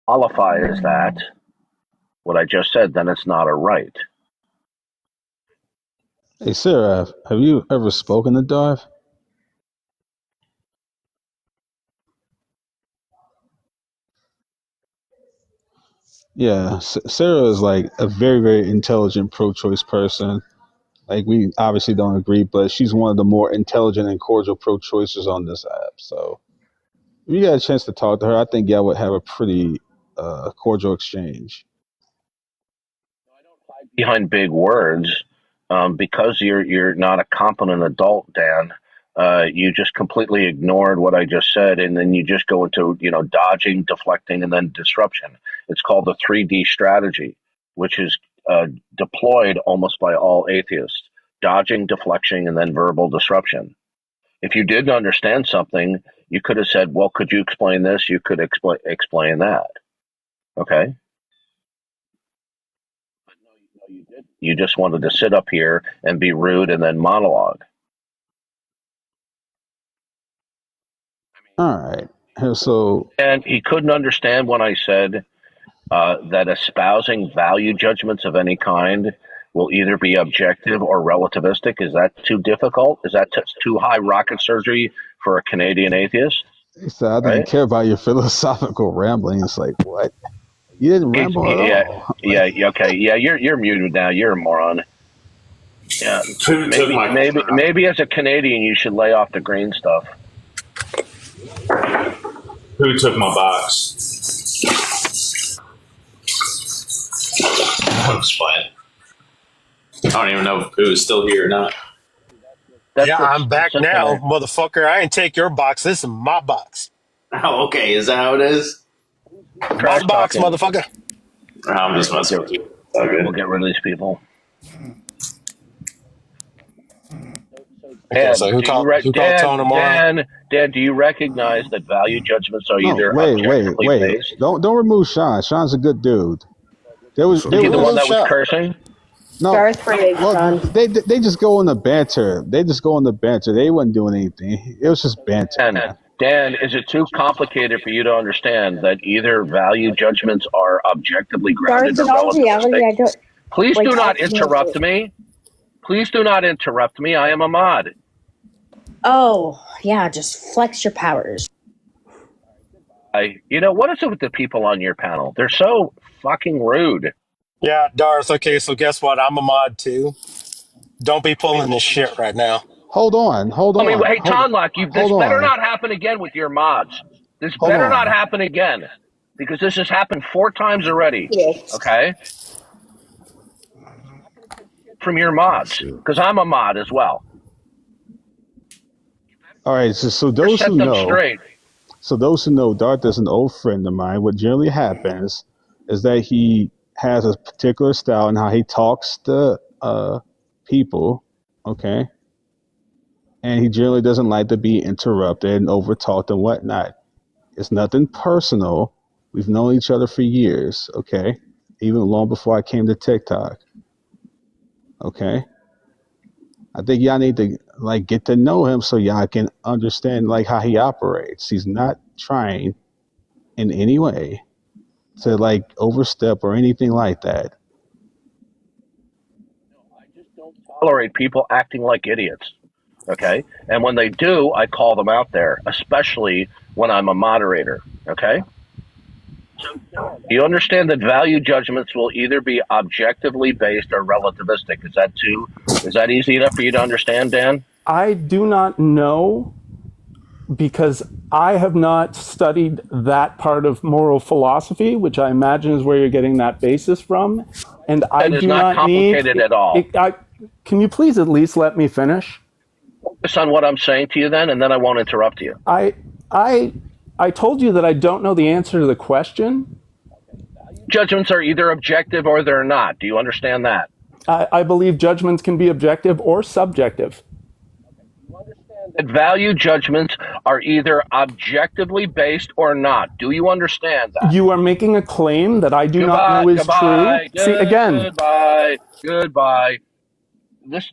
Qualify as that, what I just said, then it's not a right. Hey, Sarah, have you ever spoken to Darth? Yeah, Sarah is like a very, very intelligent pro-choice person. Like we obviously don't agree, but she's one of the more intelligent and cordial pro-choicers on this app. So if you got a chance to talk to her, I think y'all would have a pretty cordial exchange. Behind big words, because you're not a competent adult, Dan. You just completely ignored what I just said, and then you just go into dodging, deflecting, and then disruption. It's called the 3D strategy, which is deployed almost by all atheists: dodging, deflection, and then verbal disruption. If you didn't understand something, you could have said, "Well, could you explain this?" You could explain that. Okay. No, you didn't. You just wanted to sit up here and be rude and then monologue. All right. So And he couldn't understand when I said that espousing value judgments of any kind will either be objective or relativistic. Is that too difficult? Is that too high rocket surgery for a Canadian atheist? he said, I didn't Right? care about your philosophical rambling. It's like, what? You didn't ramble at Yeah, all. Like, yeah, okay, yeah. You're muted now. You're a moron. Yeah, Who took maybe my maybe maybe as a Canadian you should lay off the green stuff. Who took my box? I'm just playing. I don't even know if Pooh is still here or not. Yeah, I'm back that's now, okay. motherfucker. I ain't take your box. This is my box. Oh, okay. Is that how it is? My Trash box, talking. motherfucker. I'm just messing with you. Okay. We'll get rid of these people. Okay, Dan, so who called Tone tomorrow? Dan, do you recognize that value judgments are no, either wait, objectively wait. based? Don't remove Sean. Sean's a good dude. There was Is there he the one Remove was that was shot. cursing? no. Darth Raid, Well, son. they just go on the banter. They just go on the banter. They wasn't doing anything. It was just banter, Dan, man. Dan, is it too complicated for you to understand that either value judgments are objectively Darth, grounded or in all reality, relativistic? I don't Please like do not ultimately. interrupt me. Please do not interrupt me. I am a mod. Oh, yeah, just flex your powers. What is it with the people on your panel? They're so fucking rude. Yeah, Darth. Okay, so guess what? I'm a mod too. Don't be pulling this shit right now. Hold on, I mean, hey, Tonlock, this hold better on, not happen again with your mods. This hold better not on. happen again because this has happened 4 times already. Yes. Okay, from your mods because I'm a mod as well. All right, so those Set who them know, straight. Darth is an old friend of mine. What generally happens is that he has a particular style in how he talks to people, okay? And he generally doesn't like to be interrupted and overtalked and whatnot. It's nothing personal. We've known each other for years, okay? Even long before I came to TikTok, okay? I think y'all need to like get to know him so y'all can understand like how he operates. He's not trying in any way to like overstep or anything like that. I just don't tolerate people acting like idiots. Okay, and when they do, I call them out there, especially when I'm a moderator. Okay. Do you understand that value judgments will either be objectively based or relativistic? Is that easy enough for you to understand, Dan? I do not know because I have not studied that part of moral philosophy, which I imagine is where you're getting that basis from. And I That is do not not need. complicated at all. Can you please at least let me finish? Focus on what I'm saying to you then, and then I won't interrupt you. I told you that I don't know the answer to the question. Judgments are either objective or they're not. Do you understand that? I believe judgments can be objective or subjective. That value judgments are either objectively based or not. Do you understand that? You are making a claim that I do not know is true. See, again, Goodbye. This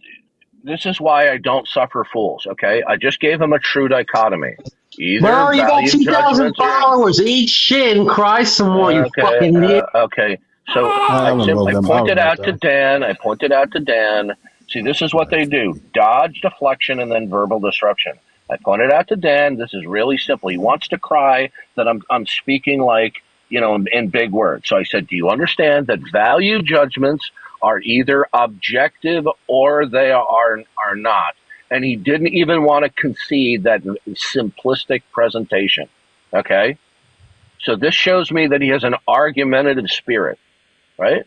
This is why I don't suffer fools. Okay, I just gave him a true dichotomy. Either Bro, you got value 2,000 judgments or followers. Eat shit and cry some more, you okay, fucking idiot. okay. So I remove I them. I'll pointed remove out to them. Dan. I pointed out to Dan. See, this is what they do: dodge, deflection, and then verbal disruption. I pointed out to Dan. This is really simple. He wants to cry that I'm speaking like in big words. So I said, "Do you understand that value judgments are either objective or they are not?" And he didn't even want to concede that simplistic presentation. Okay. So this shows me that he has an argumentative spirit, right?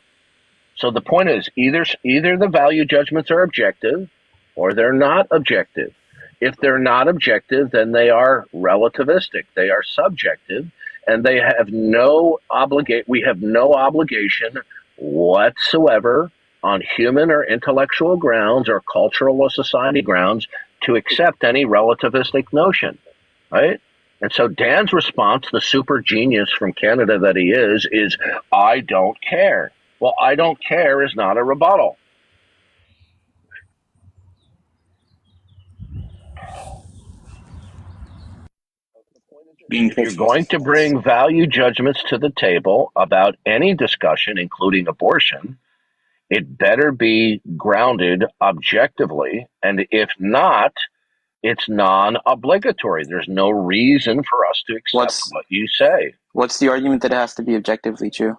So the point is either the value judgments are objective or they're not objective. If they're not objective, then they are relativistic. They are subjective, and they have we have no obligation whatsoever on human or intellectual grounds or cultural or society grounds to accept any relativistic notion, right? And so Dan's response, the super genius from Canada that he is I don't care. Well, I don't care is not a rebuttal. If you're going to bring value judgments to the table about any discussion, including abortion, it better be grounded objectively. And if not, it's non-obligatory. There's no reason for us to accept what you say. What's the argument that it has to be objectively true?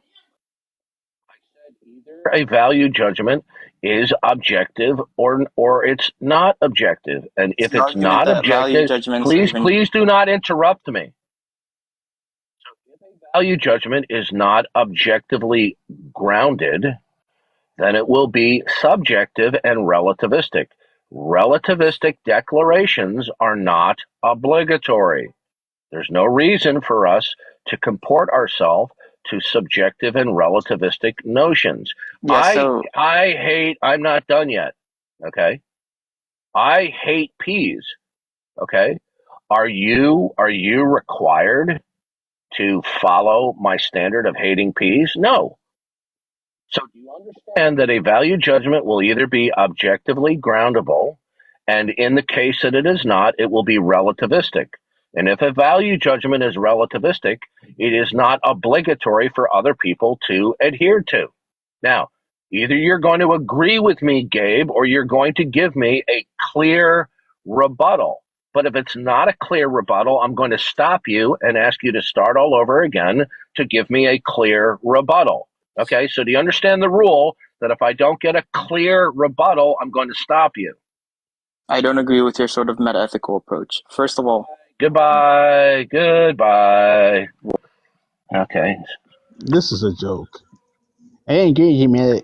Either a value judgment is objective or it's not objective. And if it's not objective, please do not interrupt me. So if a value judgment is not objectively grounded, then it will be subjective and relativistic. Relativistic declarations are not obligatory. There's no reason for us to comport ourselves to subjective and relativistic notions. Yeah, I'm not done yet. Okay. I hate peas. Okay. Are you required to follow my standard of hating peas? No. So do you understand that a value judgment will either be objectively groundable, and in the case that it is not, it will be relativistic. And if a value judgment is relativistic, it is not obligatory for other people to adhere to. Now, either you're going to agree with me, Gabe, or you're going to give me a clear rebuttal. But if it's not a clear rebuttal, I'm going to stop you and ask you to start all over again to give me a clear rebuttal. Okay, so do you understand the rule that if I don't get a clear rebuttal, I'm going to stop you? I don't agree with your sort of meta-ethical approach. First of all, Goodbye. Okay. This is a joke. I ain't getting you, man.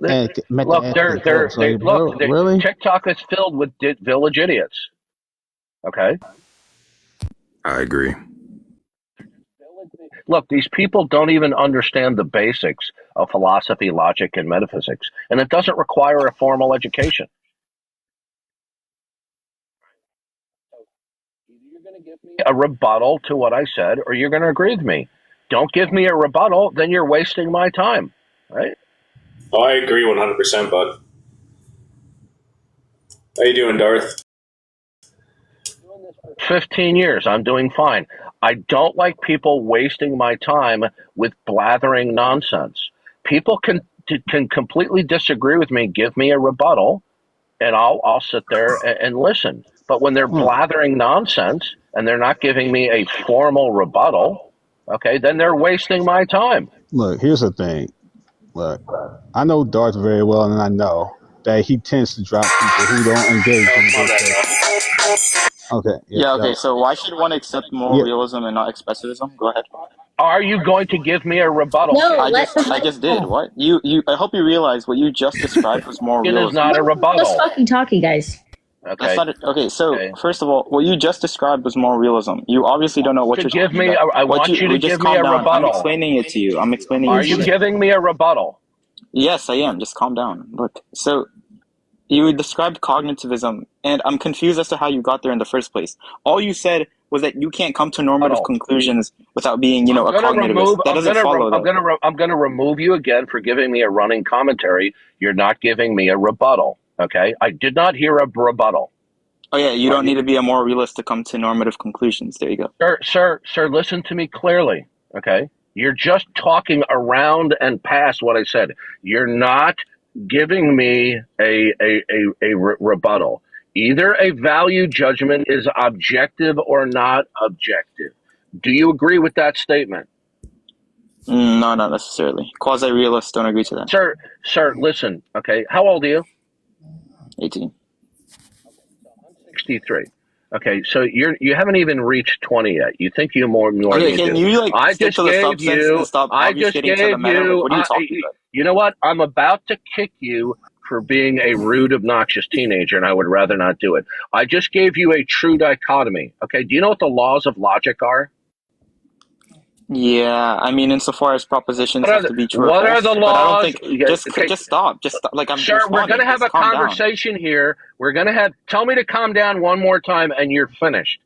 Really? TikTok is filled with village idiots. Okay. I agree. Look, these people don't even understand the basics of philosophy, logic, and metaphysics, and it doesn't require a formal education. Either you're going to give me a rebuttal to what I said, or you're going to agree with me. Don't give me a rebuttal, then you're wasting my time, right? Oh, I agree 100%, bud. How you doing, Darth? 15 years. I'm doing fine. I don't like people wasting my time with blathering nonsense. People can completely disagree with me, give me a rebuttal, and I'll sit there and listen. But when they're blathering nonsense and they're not giving me a formal rebuttal, okay, then they're wasting my time. Look, here's the thing. Look, I know Darth very well, and I know that he tends to drop people who don't engage in the Okay. okay, so why should one accept moral realism and not expressivism? Go ahead. Are you going to give me a rebuttal? No, I just did. What? I hope you realize what you just described was moral realism. It is not a rebuttal. Let's fucking talk, you guys. Okay. First of all, what you just described was moral realism. You obviously don't know what you're talking about. I want you to give me a rebuttal. I'm explaining it to you. Are you giving me a rebuttal? Yes, I am. Just calm down. Look, so you described cognitivism, and I'm confused as to how you got there in the first place. All you said was that you can't come to normative conclusions without being, a cognitivist. That doesn't follow. I'm going to remove you again for giving me a running commentary. You're not giving me a rebuttal. Okay, I did not hear a rebuttal. Oh yeah, you don't need to be a moral realist to come to normative conclusions. There you go. Sir, listen to me clearly. Okay, you're just talking around and past what I said. You're not giving me a rebuttal. Either a value judgment is objective or not objective. Do you agree with that statement? No, not necessarily. Quasi-realists don't agree to that. Sir, listen. Okay, how old are you? 18. 63. Okay, so you haven't even reached 20 yet. You think you more Okay, than can you do. you like I stick just to the gave substance you. and stop I just obfuscating to the gave meta? Like, you. what are you talking about? You know what? I'm about to kick you for being a rude, obnoxious teenager, and I would rather not do it. I just gave you a true dichotomy. Okay, do you know what the laws of logic are? Yeah, I mean, insofar as propositions have to be true or What are false, the but I don't laws? think just stop. Like I'm Sir, we're going responding. to have Just a calm down. conversation here. We're going to have. Tell me to calm down one more time, and you're finished.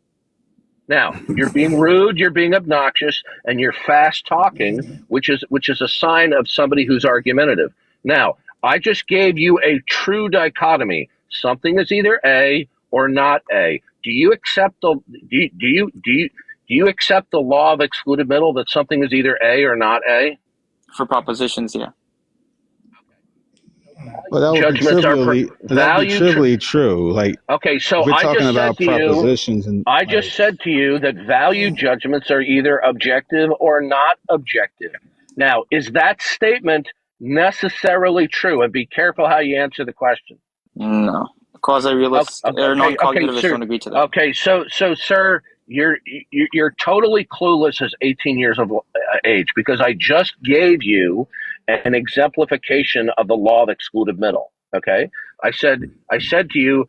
Now, you're being rude, you're being obnoxious, and you're fast talking, which is a sign of somebody who's argumentative. Now, I just gave you a true dichotomy. Something is either A or not A. Do you accept the do you accept the law of excluded middle that something is either A or not A? For propositions, yeah. Well, that would be trivially true. Like, okay, so we're I talking just about said to propositions, and I just said to you that value judgments are either objective or not objective. Now, is that statement necessarily true? And be careful how you answer the question. No, quasi-realists or non-cognitivists don't agree to that. Okay, so sir, you're totally clueless as 18 years of age, because I just gave you an exemplification of the law of excluded middle. Okay, I said to you,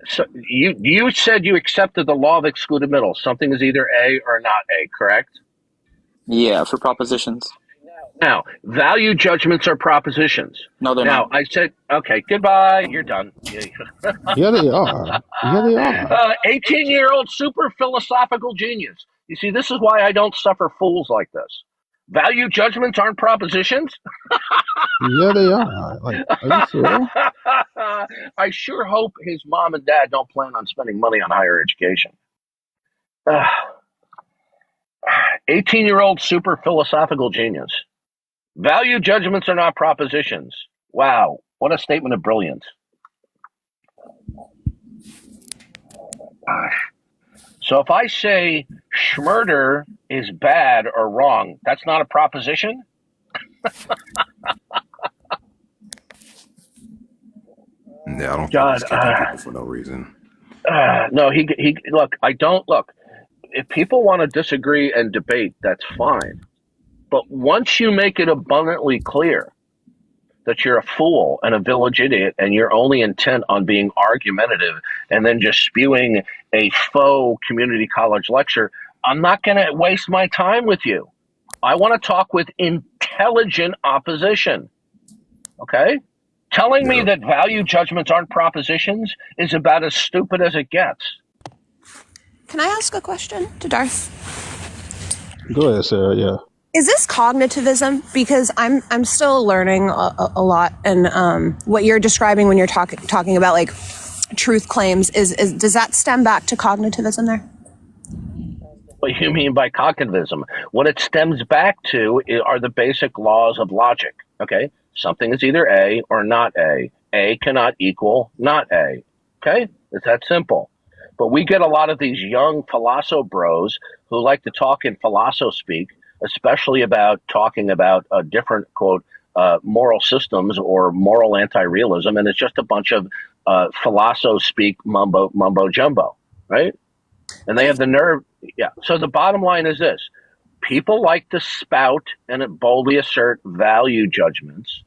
so you said you accepted the law of excluded middle. Something is either A or not A, correct? Yeah, for propositions. Now, value judgments are propositions. No, they're not. I said, okay, goodbye. You're done. Yeah, they are. Yeah, they are. 18-year-old super philosophical genius. You see, this is why I don't suffer fools like this. Value judgments aren't propositions? Yeah, they are. Like, are you sure? I sure hope his mom and dad don't plan on spending money on higher education. 18-year-old super philosophical genius. Value judgments are not propositions. Wow, what a statement of brilliance. So if I say Schmurder is bad or wrong, that's not a proposition? Yeah, I don't think he's kicking people for no reason. No, he look, I don't look. If people want to disagree and debate, that's fine. But once you make it abundantly clear that you're a fool and a village idiot and you're only intent on being argumentative and then just spewing a faux community college lecture, I'm not going to waste my time with you. I want to talk with intelligent opposition. Okay? Telling me that value judgments aren't propositions is about as stupid as it gets. Can I ask a question to Darth? Go ahead, Sarah. Yeah. Is this cognitivism? Because I'm still learning a lot, and what you're describing when you're talking about like truth claims is does that stem back to cognitivism there? What do you mean by cognitivism? What it stems back to are the basic laws of logic. Okay, something is either A or not A. A cannot equal not A. Okay, it's that simple. But we get a lot of these young philosopher bros who like to talk in philosopher speak, especially about talking about different, quote, moral systems or moral anti-realism, and it's just a bunch of philosopher speak mumbo jumbo, right? And they have the nerve. Yeah. So the bottom line is this. People like to spout and boldly assert value judgments,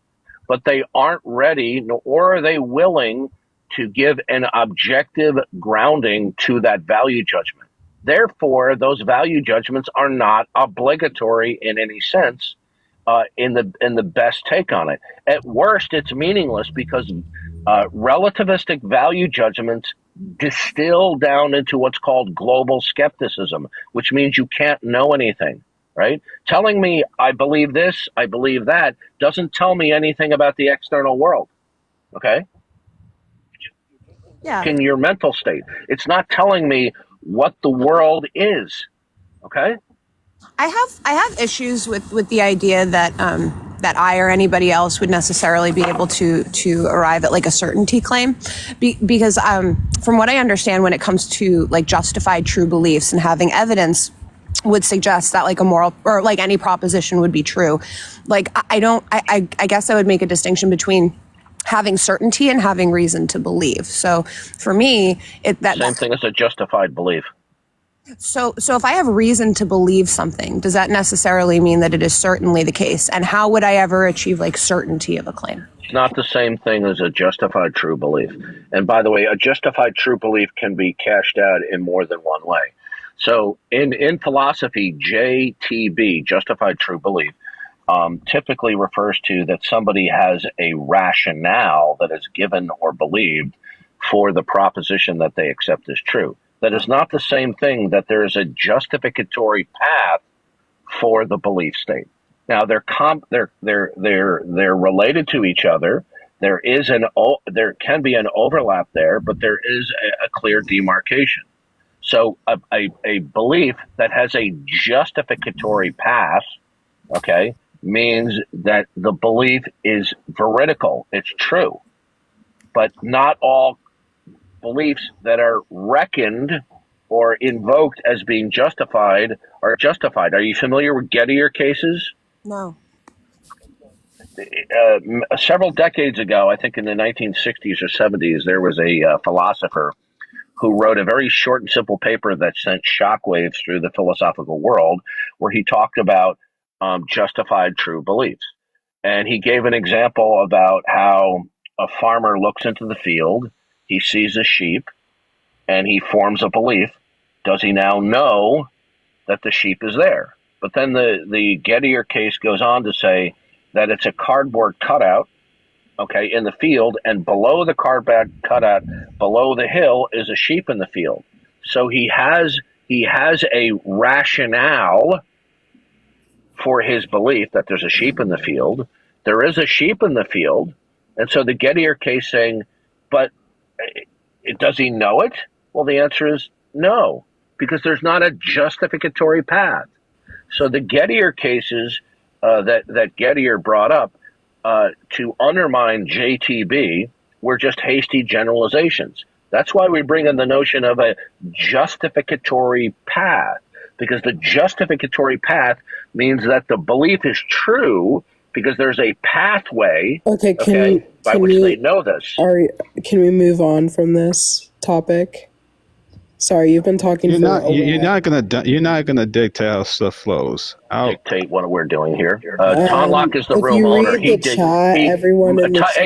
but they aren't ready, nor are they willing to give an objective grounding to that value judgment. Therefore, those value judgments are not obligatory in any sense in the best take on it. At worst, it's meaningless because relativistic value judgments distill down into what's called global skepticism, which means you can't know anything, right? Telling me I believe this, I believe that, doesn't tell me anything about the external world, okay? Yeah. In your mental state. It's not telling me what the world is. Okay? I have issues with the idea that that I or anybody else would necessarily be able to arrive at like a certainty claim, because from what I understand, when it comes to like justified true beliefs and having evidence, would suggest that like a moral or like any proposition would be true. Like I guess I would make a distinction between having certainty and having reason to believe. So for me, same thing as a justified belief. So if I have reason to believe something, does that necessarily mean that it is certainly the case? And how would I ever achieve like certainty of a claim? It's not the same thing as a justified true belief. And by the way, a justified true belief can be cashed out in more than one way. So in philosophy, JTB, justified true belief, typically refers to that somebody has a rationale that is given or believed for the proposition that they accept as true. That is not the same thing that there is a justificatory path for the belief state. Now they're related to each other. There can be an overlap there, but there is a clear demarcation. So a belief that has a justificatory path, okay, means that the belief is veridical. It's true, but not all beliefs that are reckoned or invoked as being justified are justified. Are you familiar with Gettier cases? No. Several decades ago, I think in the 1960s or 70s, there was a philosopher who wrote a very short and simple paper that sent shockwaves through the philosophical world, where he talked about justified true beliefs. And he gave an example about how a farmer looks into the field, he sees a sheep, and he forms a belief. Does he now know that the sheep is there? But then the Gettier case goes on to say that it's a cardboard cutout, okay, in the field, and below the cardboard cutout, below the hill, is a sheep in the field. So he has a rationale for his belief that there's a sheep in the field. There is a sheep in the field, and so the Gettier case saying, but does he know it? Well, the answer is no, because there's not a justificatory path. So the Gettier cases that Gettier brought up to undermine JTB were just hasty generalizations. That's why we bring in the notion of a justificatory path, because the justificatory path means that the belief is true because there's a pathway by which they know this. Can we move on from this topic? Sorry, you've been talking. You're not gonna dictate how stuff flows. Dictate what we're doing here. Tonlock is the room owner.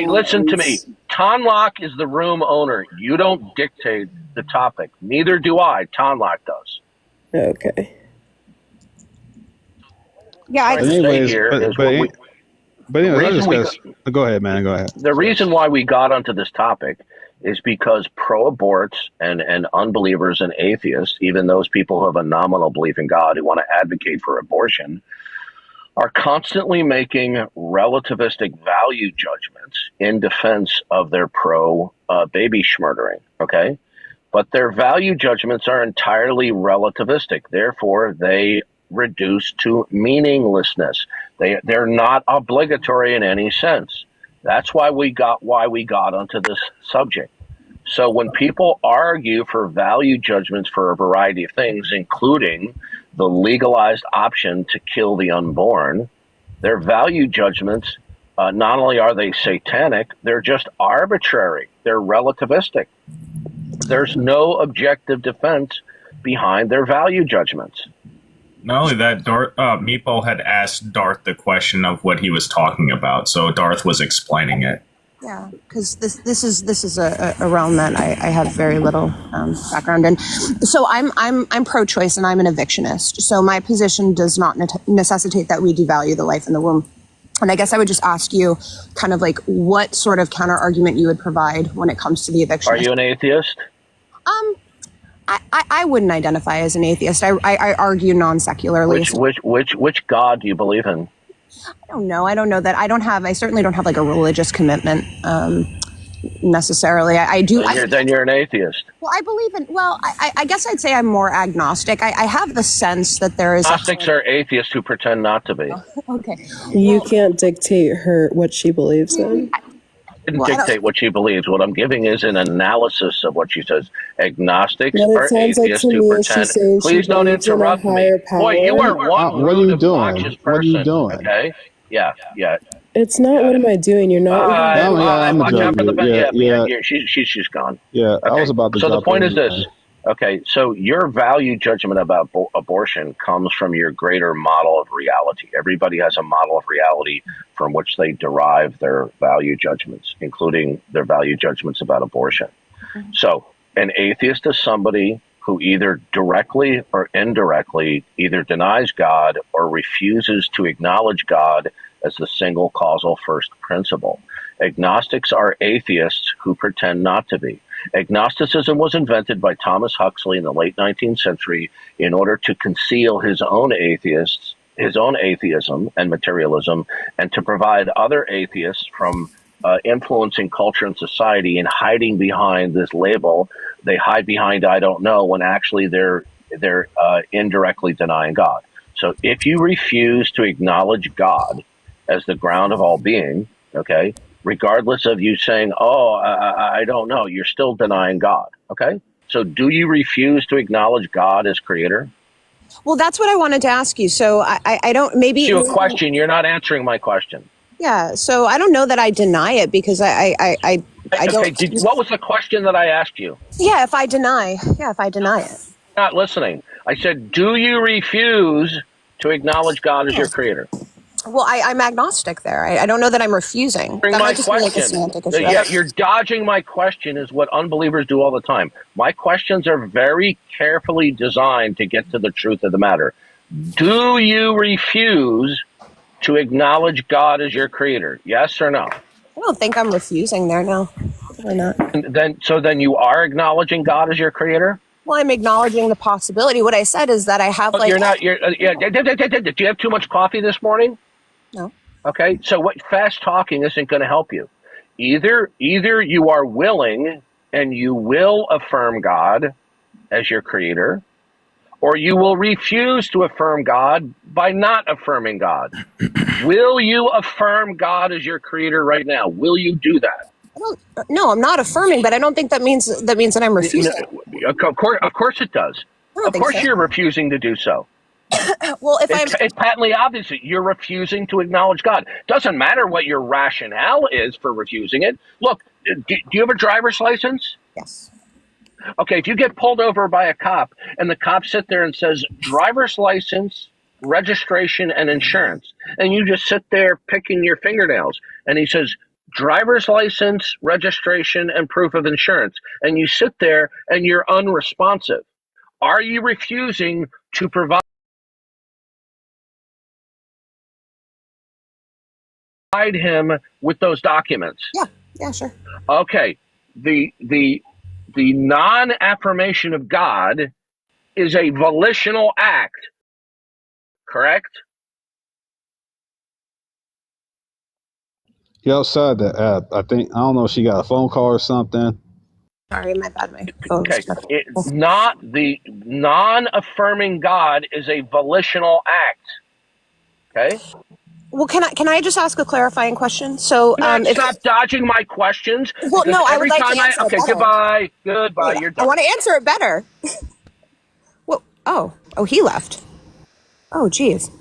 Listen to me. Tonlock is the room owner. You don't dictate the topic. Neither do I. Tonlock does. Okay. Yeah. Go ahead, man. Go ahead. The reason why we got onto this topic is because pro-aborts and unbelievers and atheists, even those people who have a nominal belief in God who want to advocate for abortion, are constantly making relativistic value judgments in defense of their pro-baby schmurdering, okay? But their value judgments are entirely relativistic. Therefore, they reduce to meaninglessness. They're not obligatory in any sense. That's why we got onto this subject. So when people argue for value judgments for a variety of things, including the legalized option to kill the unborn, their value judgments, not only are they satanic, they're just arbitrary. They're relativistic. There's no objective defense behind their value judgments. Not only that, Meepo had asked Darth the question of what he was talking about, so Darth was explaining it. Yeah, because this is a realm that I have very little background in. So I'm pro-choice and I'm an evictionist. So my position does not necessitate that we devalue the life in the womb. And I guess I would just ask you, kind of like, what sort of counter argument you would provide when it comes to the eviction. Are you an atheist? I wouldn't identify as an atheist. I argue non-secularly. Which God do you believe in? I don't know that. I certainly don't have like a religious commitment. necessarily. I do. Then you're an atheist. Well, I believe in. Well, I guess I'd say I'm more agnostic. I have the sense that there is. Agnostics are atheists who pretend not to be. Okay. You can't dictate her what she believes in. I didn't dictate what she believes. What I'm giving is an analysis of what she says. Agnostics What are it sounds atheists like to who me is pretend. she's saying Please she don't believes in a interrupt me. higher power. Boy, you are one What are you doing? obnoxious person. What are you doing? Okay. Yeah. It's not. What am I doing? You're not. Watch out for the back. Yeah. She's gone. Yeah, Okay. I was about to. So the drop point her is this. anyway. Okay, so your value judgment about abortion comes from your greater model of reality. Everybody has a model of reality from which they derive their value judgments, including their value judgments about abortion. Mm-hmm. So an atheist is somebody who either directly or indirectly either denies God or refuses to acknowledge God as the single causal first principle. Agnostics are atheists who pretend not to be. Agnosticism was invented by Thomas Huxley in the late 19th century in order to conceal his own atheism and materialism, and to provide other atheists from influencing culture and society and hiding behind this label. They hide behind "I don't know" when actually they're indirectly denying God. So if you refuse to acknowledge God as the ground of all being, okay, regardless of you saying, I don't know, you're still denying God, okay? So do you refuse to acknowledge God as creator? Well, that's what I wanted to ask you. So I don't, maybe... It's a question. You're not answering my question. Yeah, so I don't know that I deny it because I don't... Okay, what was the question that I asked you? Yeah, if I deny it. Not listening. I said, do you refuse to acknowledge God as your creator? Well, I'm agnostic there. I don't know that I'm refusing. That might just be like a semantic issue. Yeah, you're dodging my question is what unbelievers do all the time. My questions are very carefully designed to get to the truth of the matter. Do you refuse to acknowledge God as your creator? Yes or no? I don't think I'm refusing there, no. Probably not. Then you are acknowledging God as your creator? Well, I'm acknowledging the possibility. What I said is that I have Do you have too much coffee this morning? No. Okay, so what fast talking isn't going to help you. Either you are willing and you will affirm God as your creator, or you will refuse to affirm God by not affirming God. Will you affirm God as your creator right now? Will you do that? No, I'm not affirming, but I don't think that means that I'm refusing. Of course it does. Of course you're refusing to do so. Well, it's patently obvious that you're refusing to acknowledge God. Doesn't matter what your rationale is for refusing it. Look, do you have a driver's license? Yes. Okay, if you get pulled over by a cop and the cop sits there and says driver's license, registration, and insurance, and you just sit there picking your fingernails, and he says driver's license, registration, and proof of insurance, and you sit there and you're unresponsive, are you refusing to provide him with those documents? Yeah, sure. Okay, the non-affirmation of God is a volitional act, correct? He outside the app. I don't know if she got a phone call or something. Sorry, my bad. My phone. Okay, not the non-affirming God is a volitional act. Okay. Well, can I just ask a clarifying question? So, stop dodging my questions. Well, no, I would like to answer it better. Goodbye. Yeah, You're done. I want to answer it better. Well, oh, he left. Oh, geez.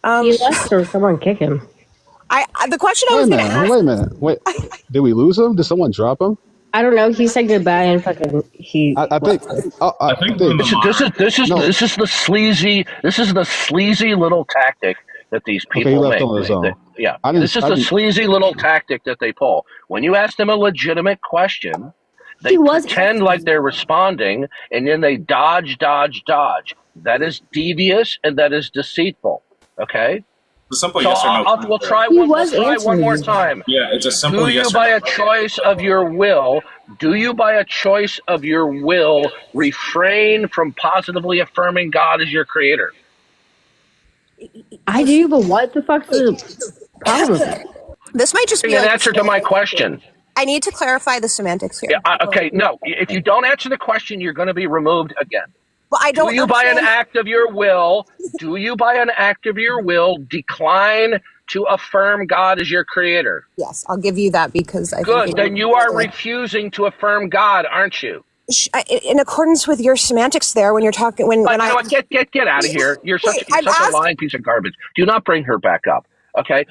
He left, or someone kick him. The question I was going to ask. Wait a minute. Wait, did we lose him? Did someone drop him? I don't know. He said goodbye and fucking I think. This is the sleazy little tactic that these people he left make. on his own. This is the sleazy little tactic that they pull. When you ask them a legitimate question, they pretend like they're responding, and then they dodge. That is devious and that is deceitful. Okay. The simple yes or no. We'll try one more time. Yeah, it's a simple yes or no. Do you, by a choice of your will, refrain from positively affirming God as your creator? I do, but what the fuck's the problem? This might just be an answer to my question. I need to clarify the semantics here. Yeah, okay, no. If you don't answer the question, you're going to be removed again. Well, I don't. Do you, by an act of your will, decline to affirm God as your creator? Yes, I'll give you that because I Good. think Then you are refusing to affirm God, aren't you? in accordance with your semantics there when you're talking when I get out of here. You're such a lying piece of garbage. Do not bring her back up. Okay.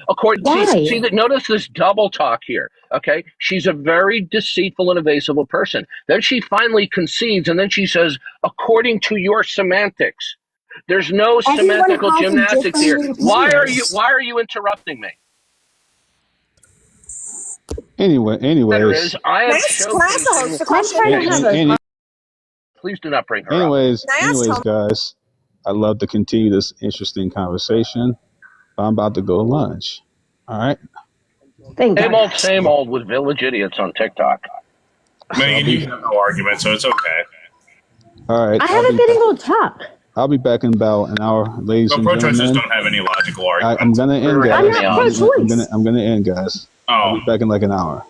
Notice this double talk here. Okay. She's a very deceitful and evasive person. Then she finally concedes, and then she says, according to your semantics. There's no semantical gymnastics here. Why are you interrupting me? Anyways, I am showcasing. Please do not bring her up. Guys, I'd love to continue this interesting conversation. I'm about to go lunch. All right. Same old with village idiots on TikTok. Megan, you have no argument, so it's okay. All right. I have a feeling we'll talk. I'll be back in about an hour, ladies and gentlemen. Pro-choicers don't have any logical arguments. I'm gonna end, guys. I'm not pro-choice. I'm gonna end, guys. Oh. I'll be back in like an hour.